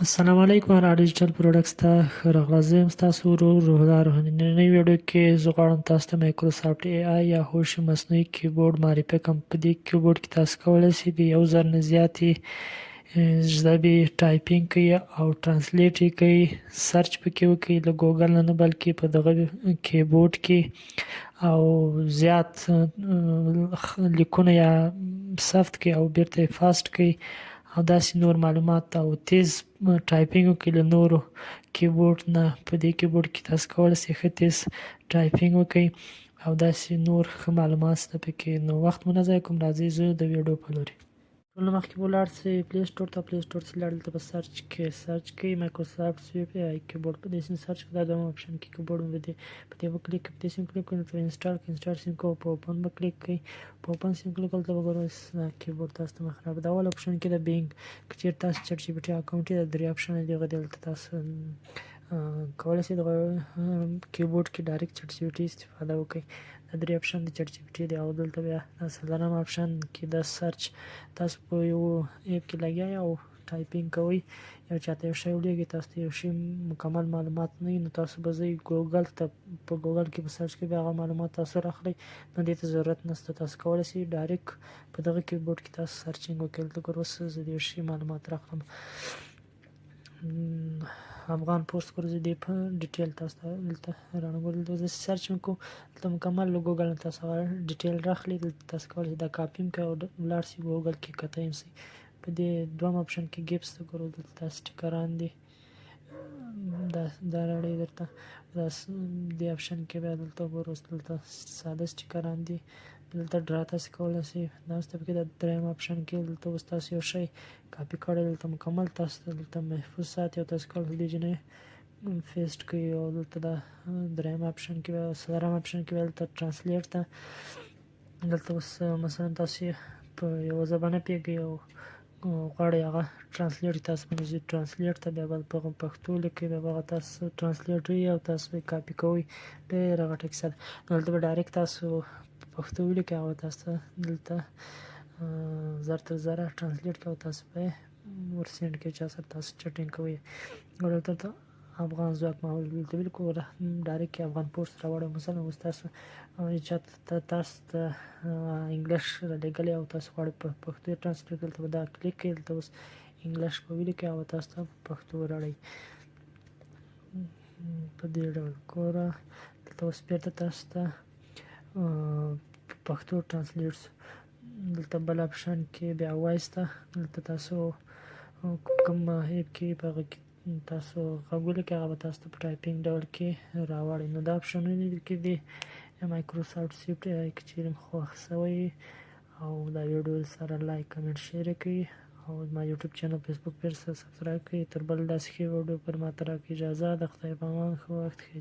السلام علیکم را ډیجیټل پروډکټس ته ښه راغلاست. زه یم ستاسو ورور روحلا روحاني. نننۍ ویډیو کې زه غواړم تاسو ته مایکروسافټ ای آی یا هوش مصنوعي کیبورډ معرفي کړم. په دې کیبورډ کې تاسو کولی شئ د 1000 نه زیاتې ژبې ټایپینګ کوي او ترانسلیټ یې کوي، سرچ پکې وکړئ له ګوګل نه، بلکې په دغه کیبورډ کې او زیات لیکونه یا ثبت کړئ او بیرته یې فاسټ کړئ او داسې نور معلومات او تیز ټایپینګ وکړئ له نورو کیبورډ نه. په دې کیبورډ کې تاسو کولی شئ ښه تیز ټایپینګ وکړئ او داسې نور ښه معلومات شته پکې. نو وخت مو نه ضایع کوم، راځئ زه د ویډیو په لوري. ټول مخکې به ولاړ شئ پلی سټور ته. پلی سټور څخه لاړ دلته به سرچ کوئ مایکروسافټ سویفټ ای آی کیبورډ. په دې سیم سرچ کړئ، دا دویم اپشن کې کیبورډ په دې به کلیک کړئ. په دې سیم کلیک کړئ نو انسټال کړئ. انسټال سیم کوو په اوپن به کلیک کړئ. په اوپن سیم کلیک کړئ، دلته به ګورئ کیبورډ تاسو ته مخ راغلی. د اول اپشن کې د بینګ که چېرې تاسو چټ جي پي ټي اکاونټ یې د درې اپشن دی، هغه دلته تاسو کولی شئ دغه کیبورډ کې ډایرکټ چټ جي پي ټي استفاده وکړئ. دا درې اپشن د چټ جي پي ټي دی. او دلته بیا څلورم اپشن کې د سرچ، تاسو په یو ایپ کې لګیا یئ او ټایپینګ کوئ، یو چاته یو شی ولیږئ، تاسو ته یو شی مکمل معلومات نه وي، نو تاسو به ځئ ګوګل ته، په ګوګل کې به سرچ کوئ، بیا هغه معلومات تاسو راخلئ. نو دې ته ضرورت نشته، تاسو کولی شئ ډایرکټ په دغه کیبورډ کې تاسو سرچینګ وکړئ. دلته ګوره اوس زه د یو شي معلومات راخلم. افغان پوسټ ګورئ، دې په ډیټیل تاسو ته دلته رانغواړي. دلته زه سرچ وکړو، دلته مکمل له ګوګل نه تاسو هغه ډیټیل راخلئ. دلته تاسو کولی شئ دا کاپي هم کړئ او ولاړ شئ ګوګل کې کتئ هم شئ. په دې دویم اپشن کې ګیپس ته ګورو، دلته دا سټیکران دي، دا راوړئ درته. دې اپشن کې بیا دلته ګورو، دلته ساده سټیکران دي، دلته ډرا تاسو کولی شئ. دا اوس په کې د دریم اپشن کې دلته اوس تاسو یو شی کاپي کړی، دلته مکمل تاسو ته دلته محفوظ ساتي او تاسو کولی شئ دې جینۍ پیسټ کړئ. او دلته دا دریم اپشن کې بیا څلورم اپشن کې بیا دلته ترانسلیټ ته، دلته اوس مثلا تاسو په یوه ژبه نه پوهېږئ او غواړئ هغه ترانسلیټ تاسو باندې ځئ ترانسلیټ ته، بیا به په پښتو لیکئ، بیا به هغه تاسو ترانسلیټ وي او تاسو به یې کاپي کوئ. ډېره غټه کیسه ده. دلته به ډایرکټ تاسو په پښتو ولیکئ، هغه تاسو ته دلته زر تر زره ترانسلیټ کوي او تاسو به یې ور سینډ کړئ چا سره تاسو چټینګ کوئ. دلته افغان ځواک ماحول دلته بالکل ډایرکټ افغان پوسټ راوړی. مثلا اوس تاسو چاته تاسو ته انګلیش رالیږلی او تاسو غواړئ په پښتو یې ترانسلیټ، دلته به دا کلیک کړئ، دلته اوس انګلیش به ولیکئ او تاسو ته په پښتو راوړئ. په دې ډول ګوره دلته اوس بېرته تاسو ته پښتو ترانسلیټ شو. دلته بل اپشن کې بیا وایس ته، دلته تاسو کوم ایپ کې په هغه کې تاسو غږ ولیکئ، هغه به تاسو ته په ټایپینګ ډول کې راوړئ. نو دا اپشنونه کې دي مایکروسافټ سویفټ ای آی که چیرې خوښ شوی او دا ویډیو سره لایک کمنټ شیر کړئ او ما یوټیوب چینل فیسبوک پیج سره سبسکرایب کړئ. تر بل داسې ښې ویډیو پر ما ته راکړئ اجازه. د خدای په امان، ښه وخت ښه